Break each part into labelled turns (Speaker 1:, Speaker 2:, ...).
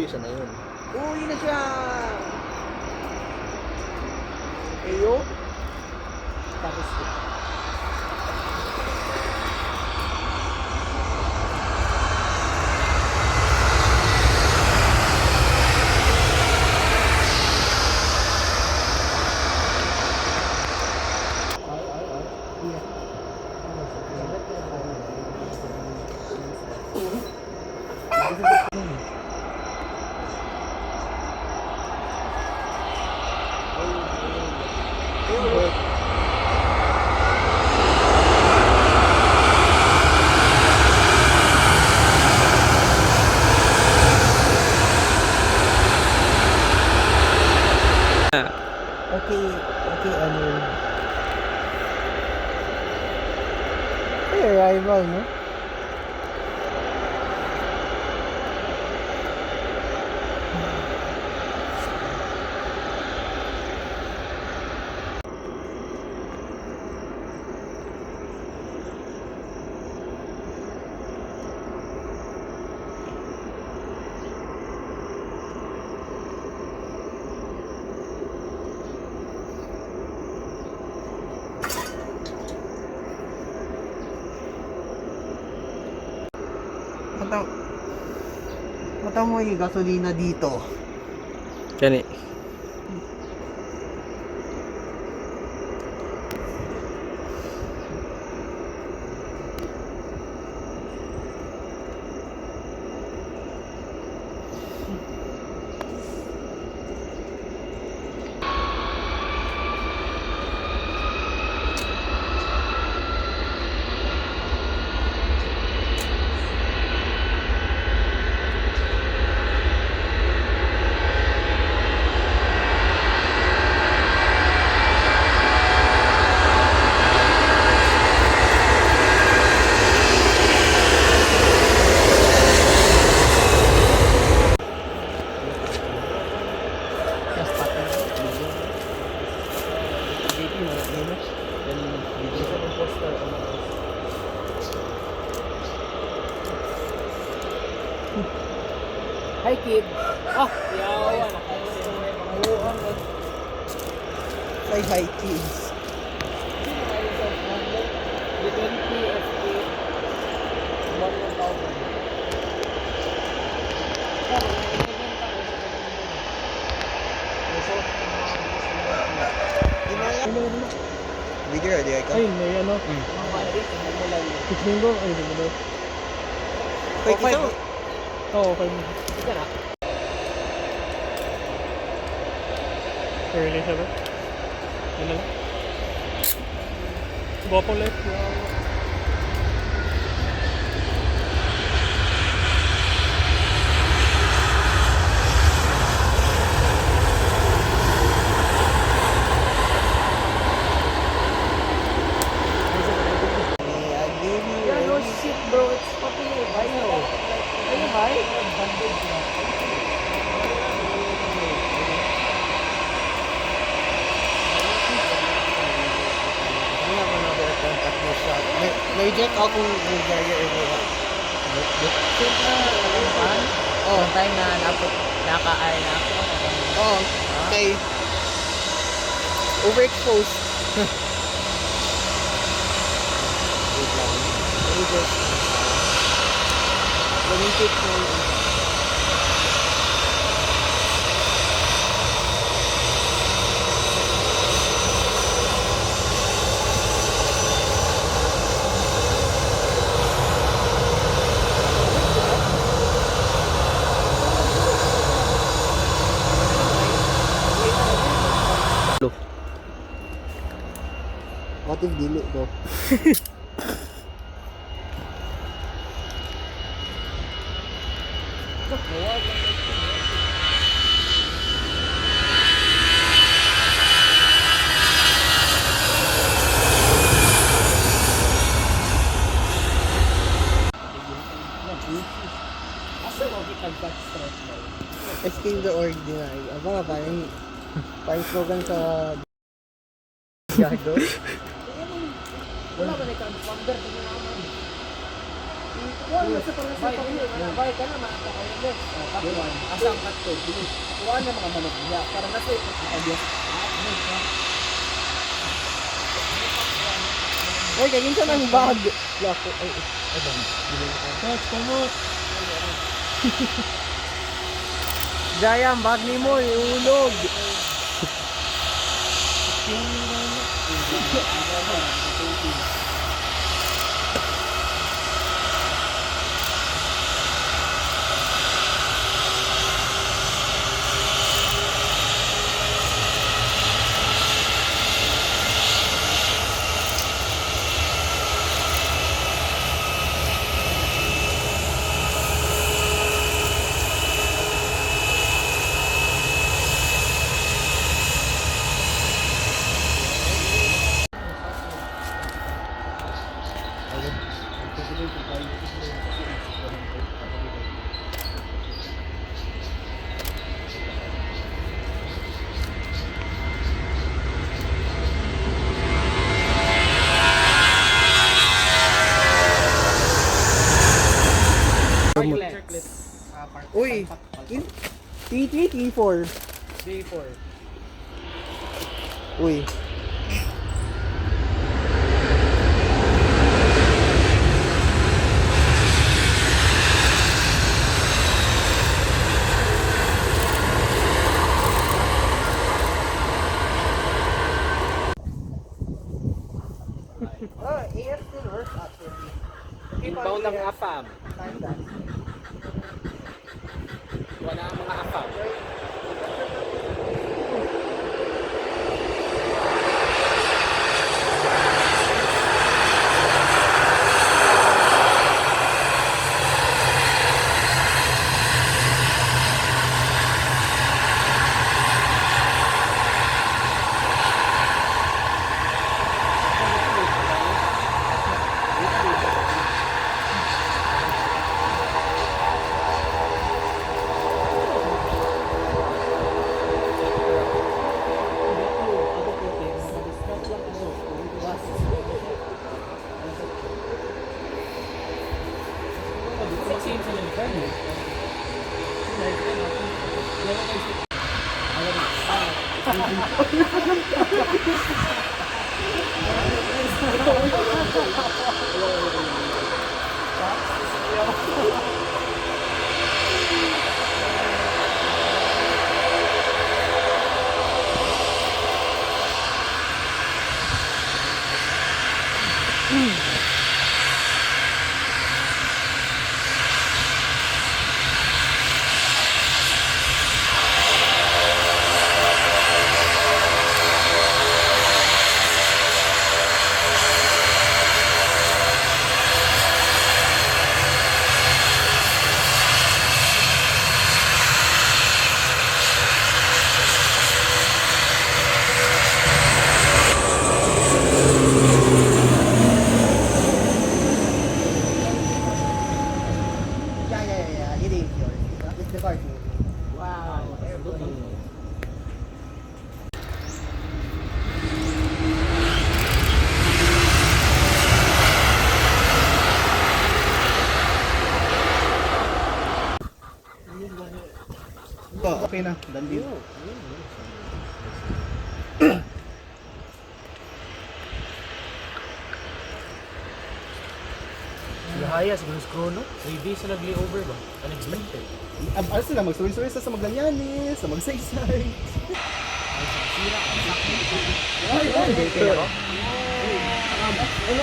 Speaker 1: reposition na yun.
Speaker 2: Uwi na siya! Eyo? Tapos okay, ano yun? Ay, arrival, no? Mata mo yung gasolina dito.
Speaker 1: Gani.
Speaker 2: Hi kid. Ah, yawa. Say hi kids. The 20 FK 1,000.
Speaker 1: Video, di ka?
Speaker 3: Ay, may ano? Tignan ko, ay, hindi mo daw.
Speaker 1: Wait, ikaw?
Speaker 3: Oo, okay mo.
Speaker 2: Ika na.
Speaker 3: Early siya ba? Ano lang? Guwapo left.
Speaker 2: Yeah, no shit bro, it's fucking high now. Are you high?
Speaker 1: Wala mo na ako contact mo siya. May check out kung Bulgaria Airways.
Speaker 2: Check na, alam ba? Oh, time na naka-air na ako.
Speaker 1: Oo. Okay. Overexposed. Wait lang. Let me just... Let me take more... What if dili ko? Escape the ordinary. Aba nga parang slogan sa Gago.
Speaker 2: Wala ba na transponder?
Speaker 1: Kuha na sa pangasipan.
Speaker 2: Bay ka na, makita kayo ulit. Katuan. Asang kato. Kuha na mga manok niya. Para nasa ito.
Speaker 1: Uy, kagin siya ng bag.
Speaker 3: Lako. Ay, bang. Coach, kumot.
Speaker 1: Jaya, ang bag ni mo, iulog. Uy, T3, T4.
Speaker 2: Day 4.
Speaker 1: Uy. AF still works actually.
Speaker 2: Inbound ng AFAM.
Speaker 1: Time that.
Speaker 2: Wala ang mga AFAM. Yeah. It is yours. It's the card. Wow. Airborne.
Speaker 1: Okay na, done deal.
Speaker 3: Lahaya, siguro skrono. 3 days na nag-layover ba? Unexpected.
Speaker 1: Ano sila, magsuwi-suwi sa Magallanes, sa Magsaysay.
Speaker 2: Oh,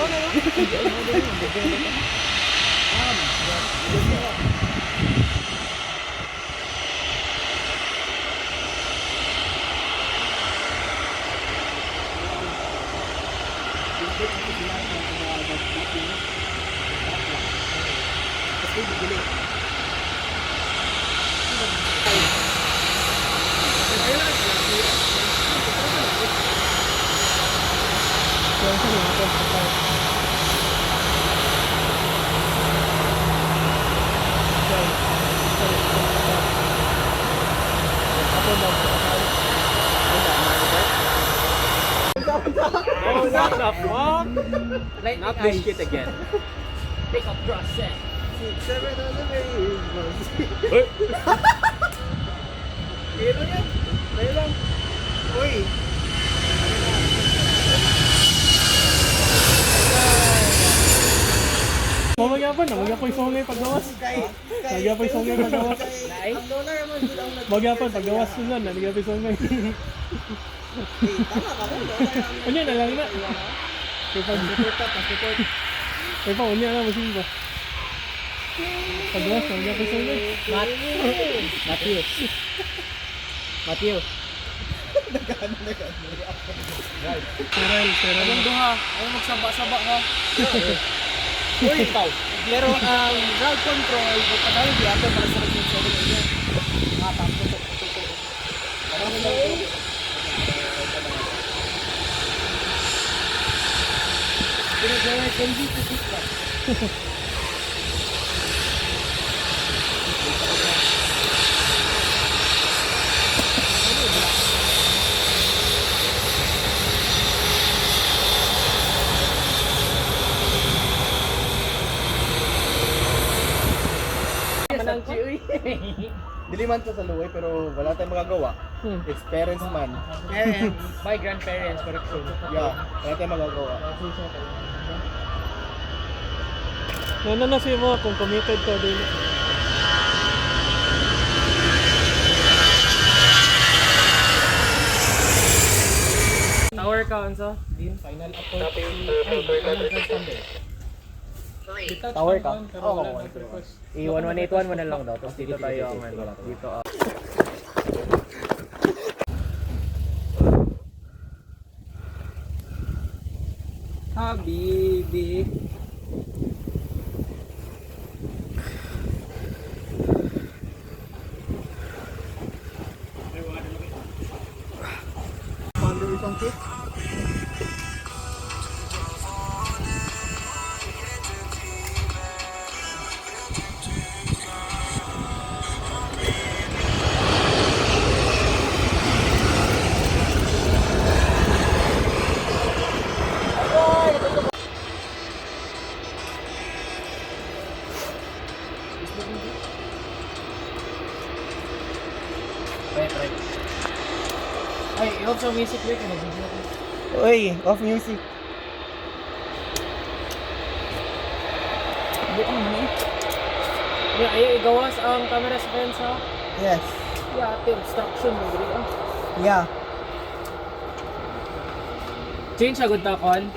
Speaker 2: not this shit again. Take a process.
Speaker 1: 7,000 very
Speaker 3: Uy!
Speaker 1: Kilo yan. Tayo lang. Uy.
Speaker 3: Magyapon na, magyapon yung songay paggawas. Magyapon yung songay paggawas.
Speaker 1: Ang dollar naman sila ang
Speaker 3: Magyapon paggawas nun lang, nagyapon yung songay.
Speaker 1: tama ka mo.
Speaker 3: Unya na lang na. Kaya pa, unya na, masin ba? Paggawas, nagyapon yung songay.
Speaker 2: Matthew.
Speaker 3: Seral.
Speaker 2: Anong duha? Ayaw magsaba-saba ha. Uy, pero ang ground control, pagkadayo di ato para sa reposition niya. Tapos ito. Pinag-gawin MD to sit lang.
Speaker 1: Diliman to sa luway pero wala tayong magagawa. It's parents man.
Speaker 2: Parents, my grandparents, correction.
Speaker 1: Yeah, wala tayong magagawa.
Speaker 3: Na siya mo kung committed ka din. Tower ka, ansa?
Speaker 2: Din, final approach.
Speaker 1: Tower ka?
Speaker 3: Oo.
Speaker 2: I-1181 mo na lang daw. Tapos dito tayo ang dito. Habibi.
Speaker 1: Under isang kit.
Speaker 2: Right. Ay, i-off sa music break.
Speaker 1: Uy, off music.
Speaker 2: Buang mo eh. Yeah, ayaw igawas ang camera sa fence ha.
Speaker 1: Yes.
Speaker 2: Yeah, ate, obstruction mo diri ah.
Speaker 1: Yeah.
Speaker 2: Change agad ta kon.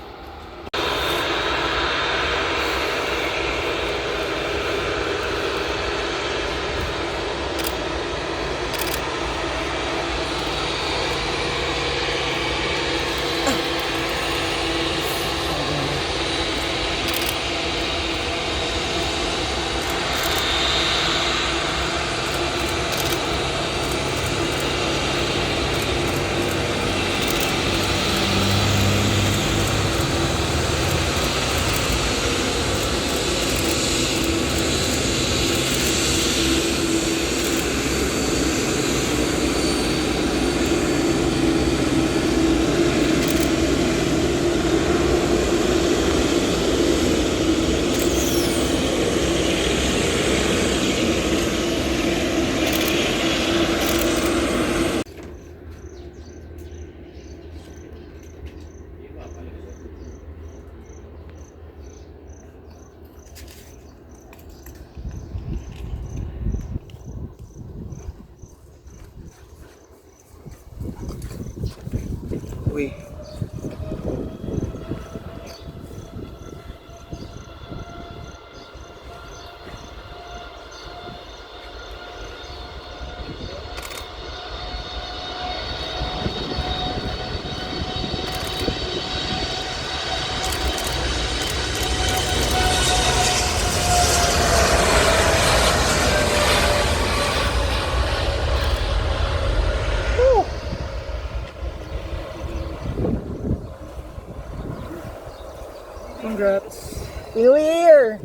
Speaker 1: Uy.
Speaker 2: Congrats.
Speaker 1: New Year!